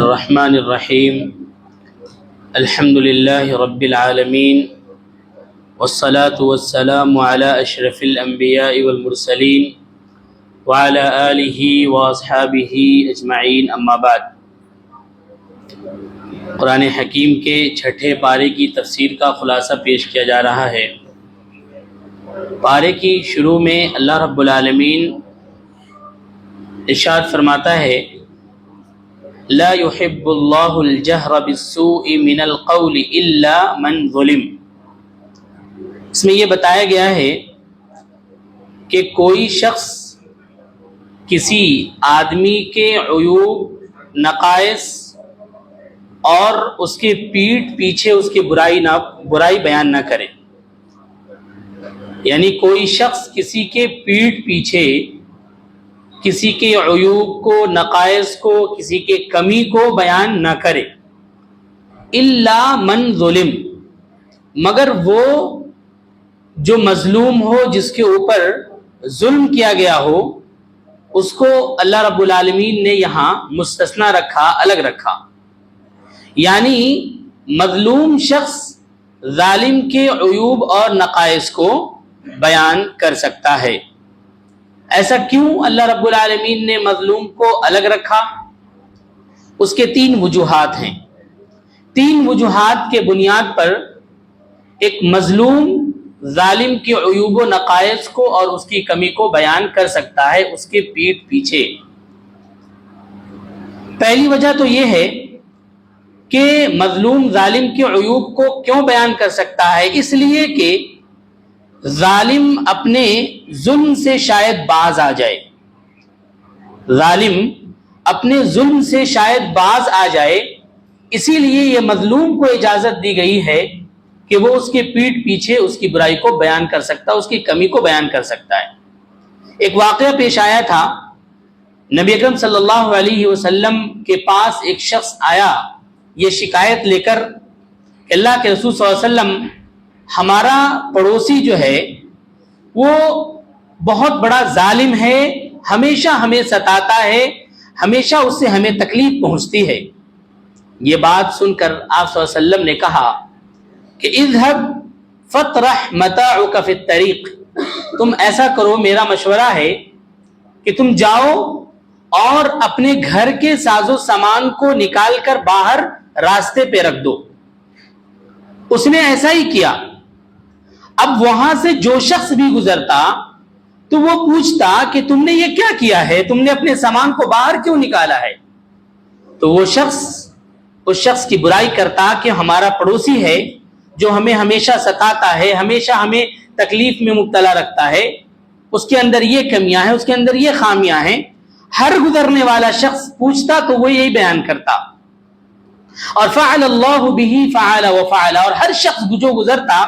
الرحمن الرحیم الحمد للہ رب العالمین والصلاة والسلام علی اشرف الانبیاء والمرسلین وعلی آلہ واصحابہ اجمعین، اما بعد۔ قرآن حکیم کے چھٹے پارے کی تفسیر کا خلاصہ پیش کیا جا رہا ہے۔ پارے کی شروع میں اللہ رب العالمین ارشاد فرماتا ہے لا يحب اللہ الجہر بالسوء من القول الا من ظلم۔ اس میں یہ بتایا گیا ہے کہ کوئی شخص کسی آدمی کے عیوب، نقائص اور اس کے پیٹھ پیچھے اس کی برائی بیان نہ کرے، یعنی کوئی شخص کسی کے پیٹھ پیچھے کسی کے عیوب کو، نقائص کو، کسی کے کمی کو بیان نہ کرے، الا من ظلم، مگر وہ جو مظلوم ہو، جس کے اوپر ظلم کیا گیا ہو، اس کو اللہ رب العالمین نے یہاں مستثنی رکھا، الگ رکھا۔ یعنی مظلوم شخص ظالم کے عیوب اور نقائص کو بیان کر سکتا ہے۔ ایسا کیوں اللہ رب العالمین نے مظلوم کو الگ رکھا؟ اس کے تین وجوہات ہیں۔ تین وجوہات کے بنیاد پر ایک مظلوم ظالم کے عیوب و نقائص کو اور اس کی کمی کو بیان کر سکتا ہے اس کے پیٹھ پیچھے۔ پہلی وجہ تو یہ ہے کہ مظلوم ظالم کے عیوب کو کیوں بیان کر سکتا ہے؟ اس لیے کہ ظالم اپنے ظلم سے شاید باز آ جائے، ظالم اپنے ظلم سے شاید باز آ جائے، اسی لیے یہ مظلوم کو اجازت دی گئی ہے کہ وہ اس کے پیٹھ پیچھے اس کی برائی کو بیان کر سکتا ہے، اس کی کمی کو بیان کر سکتا ہے۔ ایک واقعہ پیش آیا تھا، نبی اکرم صلی اللہ علیہ وسلم کے پاس ایک شخص آیا یہ شکایت لے کر کہ اللہ کے رسول صلی اللہ علیہ وسلم، ہمارا پڑوسی جو ہے وہ بہت بڑا ظالم ہے، ہمیشہ ہمیں ستاتا ہے، ہمیشہ اس سے ہمیں تکلیف پہنچتی ہے۔ یہ بات سن کر آپ صلی اللہ علیہ وسلم نے کہا کہ اذهب فاطرح متاعك في الطريق، تم ایسا کرو، میرا مشورہ ہے کہ تم جاؤ اور اپنے گھر کے ساز و سامان کو نکال کر باہر راستے پہ رکھ دو۔ اس نے ایسا ہی کیا۔ اب وہاں سے جو شخص بھی گزرتا تو وہ پوچھتا کہ تم نے یہ کیا کیا ہے، تم نے اپنے سامان کو باہر کیوں نکالا ہے؟ تو وہ شخص اس شخص کی برائی کرتا کہ ہمارا پڑوسی ہے جو ہمیں ہمیشہ ستاتا ہے، ہمیشہ ہمیں تکلیف میں مبتلا رکھتا ہے، اس کے اندر یہ کمیاں ہیں، اس کے اندر یہ خامیاں ہیں۔ ہر گزرنے والا شخص پوچھتا تو وہ یہی بیان کرتا، اور فعل اللہ به فعل وفعل، اور ہر شخص جو گزرتا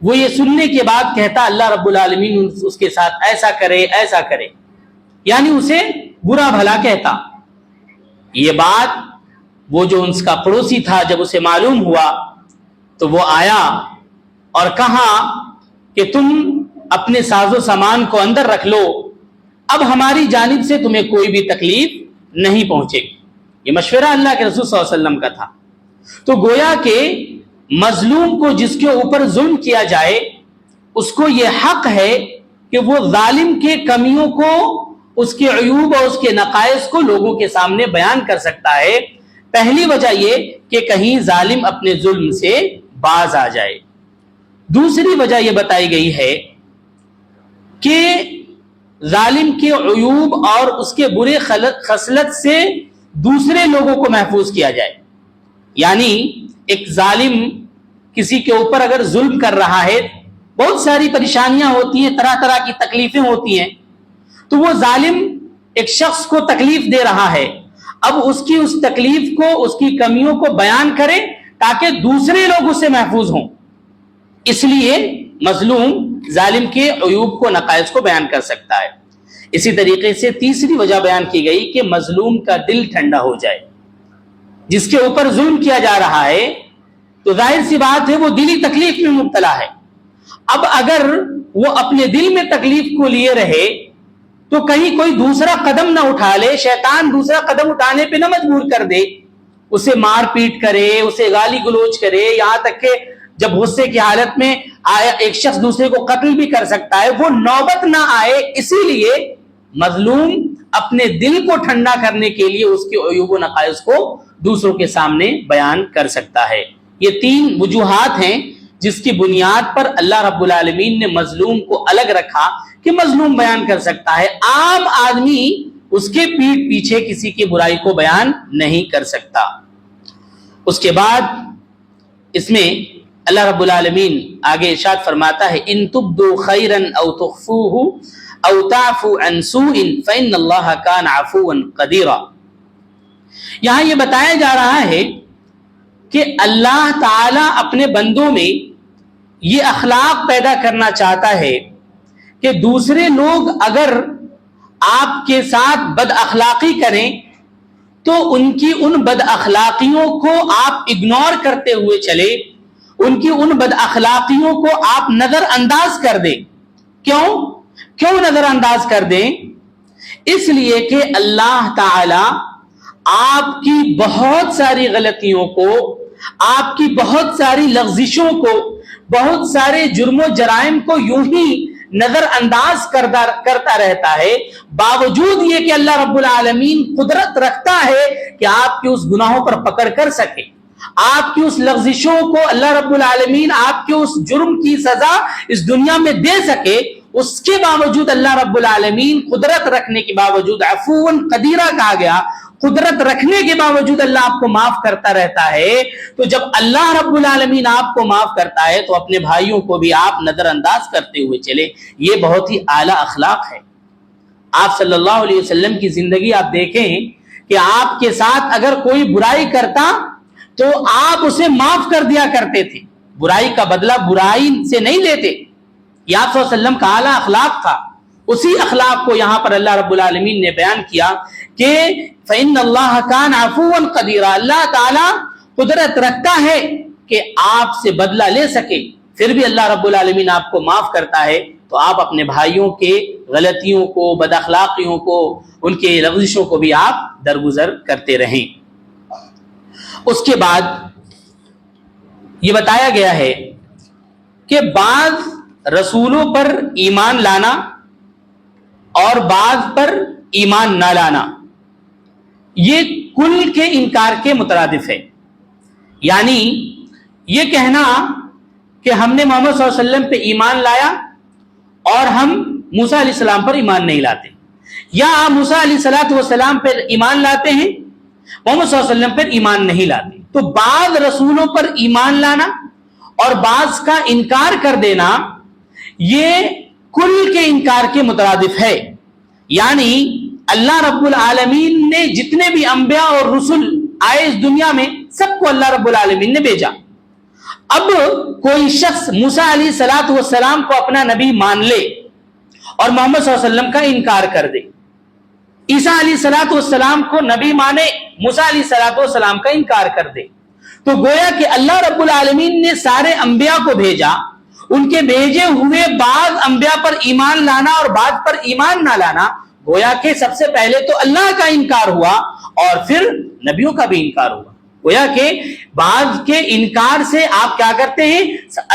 وہ یہ سننے کے بعد کہتا اللہ رب العالمین اس کے ساتھ ایسا کرے، ایسا کرے، یعنی اسے برا بھلا کہتا۔ یہ بات وہ جو اس کا پڑوسی تھا جب اسے معلوم ہوا تو وہ آیا اور کہا کہ تم اپنے ساز و سامان کو اندر رکھ لو، اب ہماری جانب سے تمہیں کوئی بھی تکلیف نہیں پہنچے گی۔ یہ مشورہ اللہ کے رسول صلی اللہ علیہ وسلم کا تھا۔ تو گویا کہ مظلوم کو جس کے اوپر ظلم کیا جائے اس کو یہ حق ہے کہ وہ ظالم کے کمیوں کو، اس کے عیوب اور اس کے نقائص کو لوگوں کے سامنے بیان کر سکتا ہے۔ پہلی وجہ یہ کہ کہیں ظالم اپنے ظلم سے باز آ جائے۔ دوسری وجہ یہ بتائی گئی ہے کہ ظالم کے عیوب اور اس کے برے خصلت سے دوسرے لوگوں کو محفوظ کیا جائے۔ یعنی ایک ظالم کسی کے اوپر اگر ظلم کر رہا ہے، بہت ساری پریشانیاں ہوتی ہیں، طرح طرح کی تکلیفیں ہوتی ہیں، تو وہ ظالم ایک شخص کو تکلیف دے رہا ہے، اب اس کی اس تکلیف کو، اس کی کمیوں کو بیان کرے تاکہ دوسرے لوگ اس سے محفوظ ہوں۔ اس لیے مظلوم ظالم کے عیوب کو، نقائص کو بیان کر سکتا ہے۔ اسی طریقے سے تیسری وجہ بیان کی گئی کہ مظلوم کا دل ٹھنڈا ہو جائے۔ جس کے اوپر ظلم کیا جا رہا ہے تو ظاہر سی بات ہے وہ دلی تکلیف میں مبتلا ہے۔ اب اگر وہ اپنے دل میں تکلیف کو لیے رہے تو کہیں کوئی دوسرا قدم نہ اٹھا لے، شیطان دوسرا قدم اٹھانے پہ نہ مجبور کر دے، اسے مار پیٹ کرے، اسے گالی گلوچ کرے، یہاں تک کہ جب غصے کی حالت میں ایک شخص دوسرے کو قتل بھی کر سکتا ہے، وہ نوبت نہ آئے۔ اسی لیے مظلوم اپنے دل کو ٹھنڈا کرنے کے لیے اس کے عیوب و نقائص کو دوسروں کے سامنے بیان کر سکتا ہے۔ یہ 3 وجوہات ہیں جس کی بنیاد پر اللہ رب العالمین نے مظلوم کو الگ رکھا کہ مظلوم بیان کر سکتا ہے، عام آدمی اس کے پیٹھ پیچھے کسی کی برائی کو بیان نہیں کر سکتا۔ اس کے بعد اس میں اللہ رب العالمین آگے ارشاد فرماتا ہے ان تبدوا خیرا او تخفوه او تعفوا عن سوء فإن اللہ کان عفوا قدیرا۔ یہاں یہ بتایا جا رہا ہے کہ اللہ تعالی اپنے بندوں میں یہ اخلاق پیدا کرنا چاہتا ہے کہ دوسرے لوگ اگر آپ کے ساتھ بد اخلاقی کریں تو ان کی ان بد اخلاقیوں کو آپ اگنور کرتے ہوئے چلے، ان کی ان بد اخلاقیوں کو آپ نظر انداز کر دیں۔ کیوں نظر انداز کر دیں؟ اس لیے کہ اللہ تعالی آپ کی بہت ساری غلطیوں کو، آپ کی بہت ساری لغزشوں کو، بہت سارے جرم و جرائم کو یوں ہی نظر انداز کرتا رہتا ہے، باوجود یہ کہ اللہ رب العالمین قدرت رکھتا ہے کہ آپ کے اس گناہوں پر پکڑ کر سکے، آپ کی اس لغزشوں کو اللہ رب العالمین آپ کے اس جرم کی سزا اس دنیا میں دے سکے، اس کے باوجود اللہ رب العالمین قدرت رکھنے کے باوجود عفو قدیرہ کہا گیا، قدرت رکھنے کے باوجود اللہ آپ کو معاف کرتا رہتا ہے۔ تو جب اللہ رب العالمین آپ کو معاف کرتا ہے تو اپنے بھائیوں کو بھی آپ نظر انداز کرتے ہوئے چلے، یہ بہت ہی اعلیٰ اخلاق ہے۔ آپ صلی اللہ علیہ وسلم کی زندگی آپ دیکھیں کہ آپ کے ساتھ اگر کوئی برائی کرتا تو آپ اسے معاف کر دیا کرتے تھے، برائی کا بدلہ برائی سے نہیں لیتے۔ یہ آپ صلی اللہ علیہ وسلم کا اعلیٰ اخلاق تھا۔ اسی اخلاق کو یہاں پر اللہ رب العالمین نے بیان کیا کہ فَإِنَّ اللَّهَ كَانَ عَفُوًّا قَدِيرًا، اللہ تعالیٰ قدرت رکھتا ہے کہ آپ سے بدلہ لے سکے، پھر بھی اللہ رب العالمین آپ کو معاف کرتا ہے۔ تو آپ اپنے بھائیوں کے غلطیوں کو، بد اخلاقیوں کو، ان کے لغزشوں کو بھی آپ درگزر کرتے رہیں۔ اس کے بعد یہ بتایا گیا ہے کہ بعض رسولوں پر ایمان لانا اور بعض پر ایمان نہ لانا یہ کل کے انکار کے مترادف ہے۔ یعنی یہ کہنا کہ ہم نے محمد صلی اللہ علیہ وسلم پہ ایمان لایا اور ہم موسیٰ علیہ السلام پر ایمان نہیں لاتے، یا آپ موسیٰ علیہ السلام پر ایمان لاتے ہیں، محمد صلی اللہ علیہ وسلم پر ایمان نہیں لاتے۔ تو بعض رسولوں پر ایمان لانا اور بعض کا انکار کر دینا یہ کل کے انکار کے مترادف ہے۔ یعنی اللہ رب العالمین نے جتنے بھی انبیاء اور رسول آئے اس دنیا میں سب کو اللہ رب العالمین نے بھیجا۔ اب کوئی شخص موسیٰ علیہ السلام کو اپنا نبی مان لے اور محمد صلی اللہ علیہ وسلم کا انکار کر دے، عیسیٰ علیہ السلام کو نبی مانے، موسیٰ علیہ السلام کا انکار کر دے، تو گویا کہ اللہ رب العالمین نے سارے انبیاء کو بھیجا، ان کے بھیجے ہوئے بعض انبیاء پر ایمان لانا اور بعض پر ایمان نہ لانا، گویا کہ سب سے پہلے تو اللہ کا انکار ہوا اور پھر نبیوں کا بھی انکار ہوا۔ گویا کہ بعض کے انکار سے آپ کیا کرتے ہیں،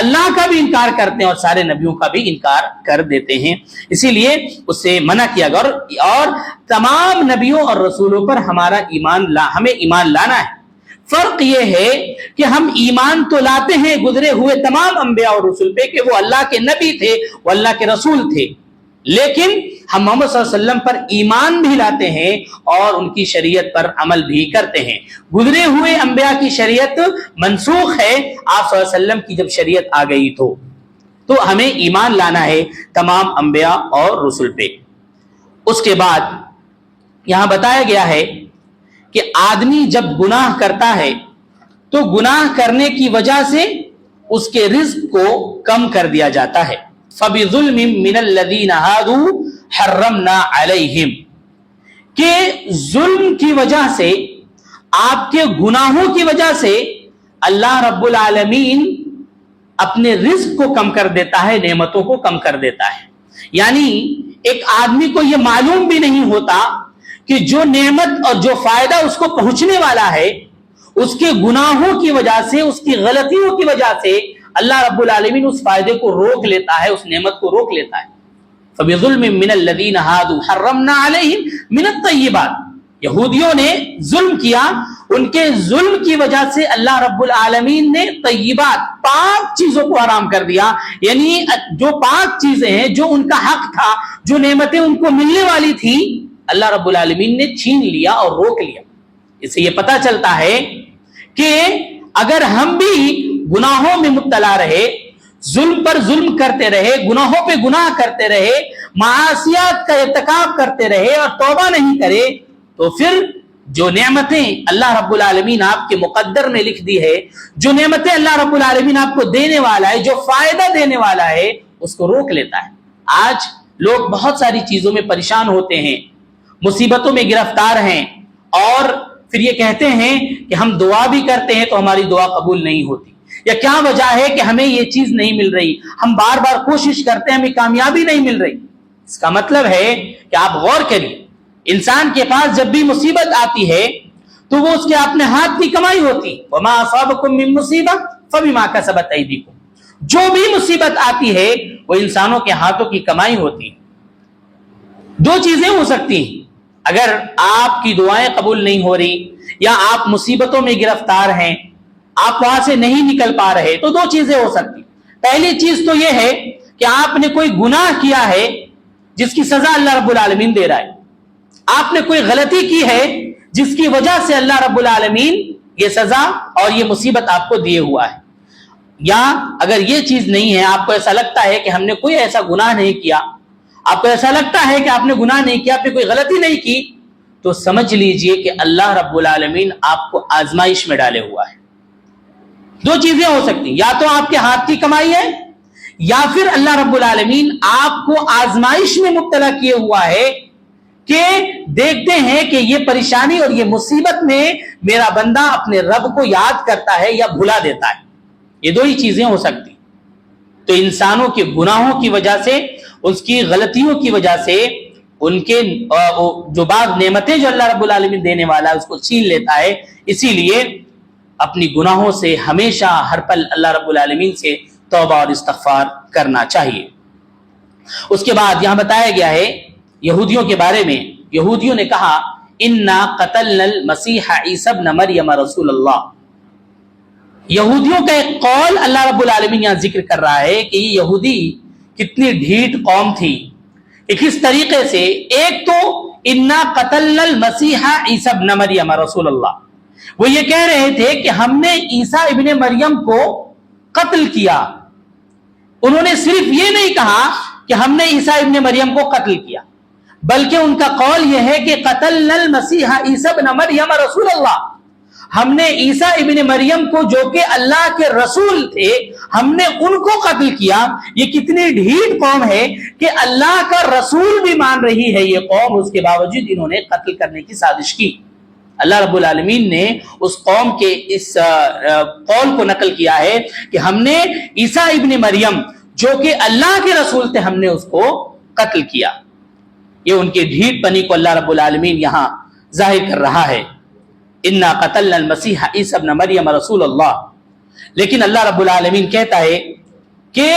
اللہ کا بھی انکار کرتے ہیں اور سارے نبیوں کا بھی انکار کر دیتے ہیں۔ اسی لیے اس سے منع کیا گیا اور تمام نبیوں اور رسولوں پر ہمیں ایمان لانا ہے۔ فرق یہ ہے کہ ہم ایمان تو لاتے ہیں گزرے ہوئے تمام انبیاء اور رسول پہ کہ وہ اللہ کے نبی تھے، وہ اللہ کے رسول تھے، لیکن ہم محمد صلی اللہ علیہ وسلم پر ایمان بھی لاتے ہیں اور ان کی شریعت پر عمل بھی کرتے ہیں۔ گزرے ہوئے انبیاء کی شریعت منسوخ ہے، آپ صلی اللہ علیہ وسلم کی جب شریعت آ گئی تو ہمیں ایمان لانا ہے تمام انبیاء اور رسول پہ۔ اس کے بعد یہاں بتایا گیا ہے کہ آدمی جب گناہ کرتا ہے تو گناہ کرنے کی وجہ سے اس کے رزق کو کم کر دیا جاتا ہے۔ فَبِظُلْمٍ مِّنَ الَّذِينَ هَادُوا حَرَّمْنَا عَلَيْهِمْ، کہ ظلم کی وجہ سے، آپ کے گناہوں کی وجہ سے اللہ رب العالمین اپنے رزق کو کم کر دیتا ہے، نعمتوں کو کم کر دیتا ہے۔ یعنی ایک آدمی کو یہ معلوم بھی نہیں ہوتا کہ جو نعمت اور جو فائدہ اس کو پہنچنے والا ہے اس کے گناہوں کی وجہ سے، اس کی غلطیوں کی وجہ سے اللہ رب العالمین اس فائدے کو روک لیتا ہے، اس نعمت کو روک لیتا ہے۔ فَبِظُلْمٍ مِّنَ الَّذِينَ هَادُوا حَرَّمْنَا عَلَيْهِمْ مِنَ الطَّيِّبَاتِ، یہودیوں نے ظلم کیا، ان کے ظلم کی وجہ سے اللہ رب العالمین نے طیبات، پاک چیزوں کو حرام کر دیا، یعنی جو پاک چیزیں ہیں، جو ان کا حق تھا، جو نعمتیں ان کو ملنے والی تھی، اللہ رب العالمین نے چھین لیا اور روک لیا۔ اس سے یہ پتہ چلتا ہے کہ اگر ہم بھی گناہوں میں مبتلا رہے، ظلم پر ظلم کرتے رہے، گناہوں پہ گناہ کرتے رہے، معاصیات کا ارتکاب کرتے رہے اور توبہ نہیں کرے، تو پھر جو نعمتیں اللہ رب العالمین آپ کے مقدر میں لکھ دی ہے، جو نعمتیں اللہ رب العالمین آپ کو دینے والا ہے، جو فائدہ دینے والا ہے، اس کو روک لیتا ہے۔ آج لوگ بہت ساری چیزوں میں پریشان ہوتے ہیں، مصیبتوں میں گرفتار ہیں، اور پھر یہ کہتے ہیں کہ ہم دعا بھی کرتے ہیں تو ہماری دعا قبول نہیں ہوتی، یا کیا وجہ ہے کہ ہمیں یہ چیز نہیں مل رہی، ہم بار بار کوشش کرتے ہیں ہمیں کامیابی نہیں مل رہی۔ اس کا مطلب ہے کہ آپ غور کریے، انسان کے پاس جب بھی مصیبت آتی ہے تو وہ اس کے اپنے ہاتھ کی کمائی ہوتی، وما اصابکم من مصیبۃ فبما کسبت ایدیکم، جو بھی مصیبت آتی ہے وہ انسانوں کے ہاتھوں کی کمائی ہوتی ہے۔ دو چیزیں ہو سکتی ہیں، اگر آپ کی دعائیں قبول نہیں ہو رہی یا آپ مصیبتوں میں گرفتار ہیں، آپ وہاں سے نہیں نکل پا رہے، تو دو چیزیں ہو سکتی۔ پہلی چیز تو یہ ہے کہ آپ نے کوئی گناہ کیا ہے جس کی سزا اللہ رب العالمین دے رہا ہے، آپ نے کوئی غلطی کی ہے جس کی وجہ سے اللہ رب العالمین یہ سزا اور یہ مصیبت آپ کو دیے ہوا ہے۔ یا اگر یہ چیز نہیں ہے، آپ کو ایسا لگتا ہے کہ ہم نے کوئی ایسا گناہ نہیں کیا، آپ کو ایسا لگتا ہے کہ آپ نے گناہ نہیں کیا، آپ نے کوئی غلطی نہیں کی، تو سمجھ لیجئے کہ اللہ رب العالمین آپ کو آزمائش میں ڈالے ہوا ہے۔ دو چیزیں ہو سکتی، یا تو آپ کے ہاتھ کی کمائی ہے، یا پھر اللہ رب العالمین آپ کو آزمائش میں مبتلا کیے ہوا ہے کہ دیکھتے ہیں کہ یہ پریشانی اور یہ مصیبت میں میرا بندہ اپنے رب کو یاد کرتا ہے یا بھلا دیتا ہے۔ یہ دو ہی چیزیں ہو سکتی۔ تو انسانوں کے گناہوں کی وجہ سے، اس کی غلطیوں کی وجہ سے، ان کے جو بعض نعمتیں جو اللہ رب العالمین دینے والا ہے اس کو چھین لیتا ہے۔ اسی لیے اپنی گناہوں سے ہمیشہ ہر پل اللہ رب العالمین سے توبہ اور استغفار کرنا چاہیے۔ اس کے بعد یہاں بتایا گیا ہے یہودیوں کے بارے میں، یہودیوں نے کہا انا قتلنا المسیح عیسی ابن مریم رسول اللہ۔ یہودیوں کا ایک قول اللہ رب العالمین یہاں ذکر کر رہا ہے کہ یہ یہودی کتنی ڈھیٹ قوم تھی کہ کس طریقے سے، ایک تو انا قتلنا المسیح عیسی ابن مریم رسول اللہ، وہ یہ کہہ رہے تھے کہ ہم نے عیسیٰ ابن مریم کو قتل کیا۔ انہوں نے صرف یہ نہیں کہا کہ ہم نے عیسیٰ ابن مریم کو قتل کیا، بلکہ ان کا قول یہ ہے کہ قتلنا المسیح عیسی ابن مریم رسول اللہ، ہم نے عیسیٰ ابن مریم کو جو کہ اللہ کے رسول تھے، ہم نے ان کو قتل کیا۔ یہ کتنی ڈھیٹ قوم ہے کہ اللہ کا رسول بھی مان رہی ہے یہ قوم، اس کے باوجود انہوں نے قتل کرنے کی سازش کی۔ اللہ رب العالمین نے اس قوم کے اس قول کو نقل کیا ہے کہ ہم نے عیسیٰ ابن مریم جو کہ اللہ کے رسول تھے، ہم نے اس کو قتل کیا۔ یہ ان کے ڈھیٹ پنی کو اللہ رب العالمین یہاں ظاہر کر رہا ہے، انا قتلنا المسیح عیسی ابن مریم رسول اللہ۔ لیکن اللہ رب العالمین کہتا ہے کہ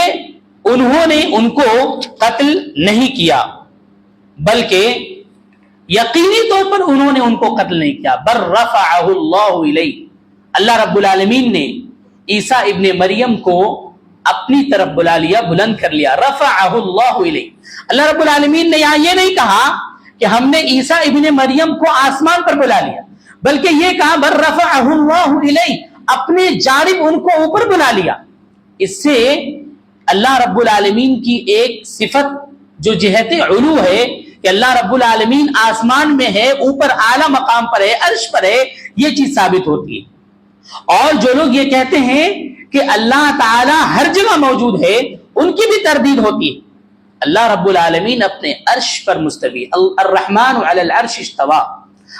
انہوں نے ان کو قتل نہیں کیا، بلکہ یقینی طور پر انہوں نے ان کو قتل نہیں کیا، بل رفعہ اللہ الیہ، اللہ رب العالمین نے عیسیٰ ابن مریم کو اپنی طرف بلا لیا، بلند کر لیا، رفعہ اللہ الیہ۔ اللہ رب العالمین نے یہاں یہ نہیں کہا کہ ہم نے عیسیٰ ابن مریم کو آسمان پر بلا لیا، بلکہ یہ کہا بل رفعہ اللہ الیہ، اپنے جانب ان کو اوپر بلا لیا۔ اس سے اللہ رب العالمین کی ایک صفت جو جہت علو ہے کہ اللہ رب العالمین آسمان میں ہے، اوپر اعلیٰ مقام پر ہے، عرش پر ہے، یہ چیز ثابت ہوتی ہے۔ اور جو لوگ یہ کہتے ہیں کہ اللہ تعالی ہر جگہ موجود ہے، ان کی بھی تردید ہوتی ہے۔ اللہ رب العالمین اپنے عرش پر مستوی، الرحمن علی العرش استوى،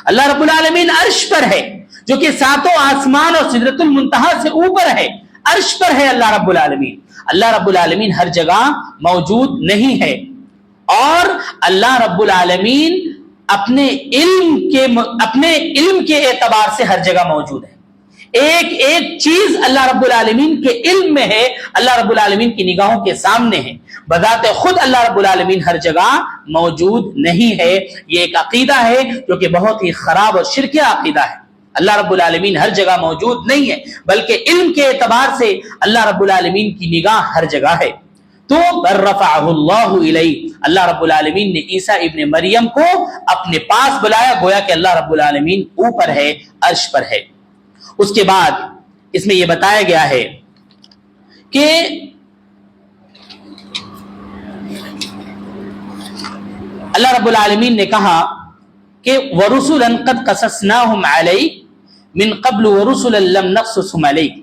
اللہ رب العالمین عرش پر ہے، جو کہ ساتوں آسمان اور سدرۃ المنتہا سے اوپر ہے، عرش پر ہے اللہ رب العالمین۔ اللہ رب العالمین ہر جگہ موجود نہیں ہے۔ اور اللہ رب العالمین اپنے علم کے اعتبار سے ہر جگہ موجود ہے. ایک ایک چیز اللہ رب العالمین کے علم میں ہے, اللہ رب العالمین کی نگاہوں کے سامنے ہے. بذات خود اللہ رب العالمین ہر جگہ موجود نہیں ہے. یہ ایک عقیدہ ہے جو کہ بہت ہی خراب اور شرکی عقیدہ ہے. اللہ رب العالمین ہر جگہ موجود نہیں ہے, بلکہ علم کے اعتبار سے اللہ رب العالمین کی نگاہ ہر جگہ ہے. تو رفعہ اللہ الیہ, اللہ رب العالمین نے عیسیٰ ابن مریم کو اپنے پاس بلایا, گویا کہ اللہ رب العالمین اوپر ہے, عرش پر ہے. اس کے بعد اس میں یہ بتایا گیا ہے کہ اللہ رب العالمین نے کہا کہ وَرُسُلًا قَدْ قَصَصْنَاهُمْ عَلَيْكَ مِنْ قَبْلُ وَرُسُلًا لَمْ نَقْصُصْهُمْ عَلَيْكَ.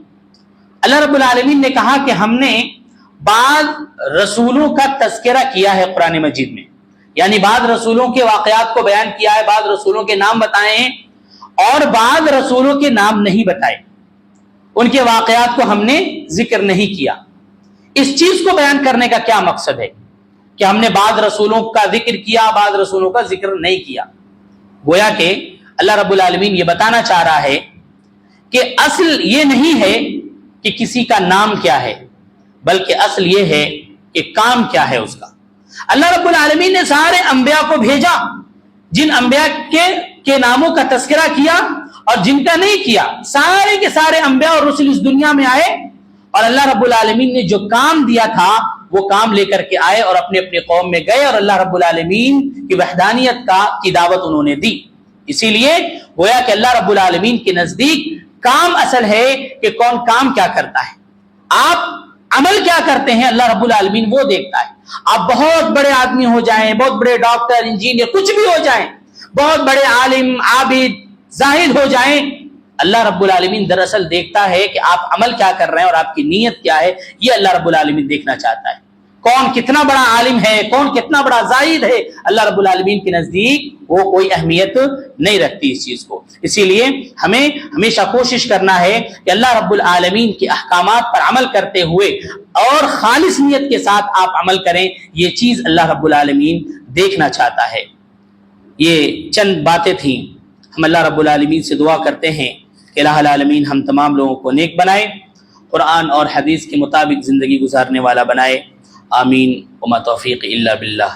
اللہ رب العالمین نے کہا کہ ہم نے بعض رسولوں کا تذکرہ کیا ہے قرآن مجید میں, یعنی بعض رسولوں کے واقعات کو بیان کیا ہے, بعض رسولوں کے نام بتائے ہیں اور بعض رسولوں کے نام نہیں بتائے, ان کے واقعات کو ہم نے ذکر نہیں کیا. اس چیز کو بیان کرنے کا کیا مقصد ہے کہ ہم نے بعض رسولوں کا ذکر کیا, بعض رسولوں کا ذکر نہیں کیا؟ گویا کہ اللہ رب العالمین یہ بتانا چاہ رہا ہے کہ اصل یہ نہیں ہے کہ کسی کا نام کیا ہے, بلکہ اصل یہ ہے کہ کام کیا ہے اس کا. اللہ رب العالمین نے سارے انبیاء کو بھیجا, جن انبیاء کے ناموں کا تذکرہ کیا اور جن کا نہیں کیا, سارے کے سارے انبیاء اور رسول اس دنیا میں آئے اور اللہ رب العالمین نے جو کام دیا تھا وہ کام لے کر کے آئے اور اپنے اپنے قوم میں گئے اور اللہ رب العالمین کی وحدانیت کی دعوت انہوں نے دی. اسی لیے گویا کہ اللہ رب العالمین کے نزدیک کام اصل ہے کہ کون کام کیا کرتا ہے. آپ عمل کیا کرتے ہیں اللہ رب العالمین وہ دیکھتا ہے. آپ بہت بڑے آدمی ہو جائیں, بہت بڑے ڈاکٹر, انجینئر, کچھ بھی ہو جائیں, بہت بڑے عالم, عابد, زاہد ہو جائیں, اللہ رب العالمین دراصل دیکھتا ہے کہ آپ عمل کیا کر رہے ہیں اور آپ کی نیت کیا ہے. یہ اللہ رب العالمین دیکھنا چاہتا ہے. کون کتنا بڑا عالم ہے, کون کتنا بڑا زاہد ہے, اللہ رب العالمین کے نزدیک وہ کوئی اہمیت نہیں رکھتی اس چیز کو. اسی لیے ہمیں ہمیشہ کوشش کرنا ہے کہ اللہ رب العالمین کے احکامات پر عمل کرتے ہوئے اور خالص نیت کے ساتھ آپ عمل کریں. یہ چیز اللہ رب العالمین دیکھنا چاہتا ہے. یہ چند باتیں تھیں. ہم اللہ رب العالمین سے دعا کرتے ہیں کہ الہ العالمین ہم تمام لوگوں کو نیک بنائے, قرآن اور حدیث کے مطابق زندگی گزارنے والا بنائے. آمین. وما توفیق الا باللہ.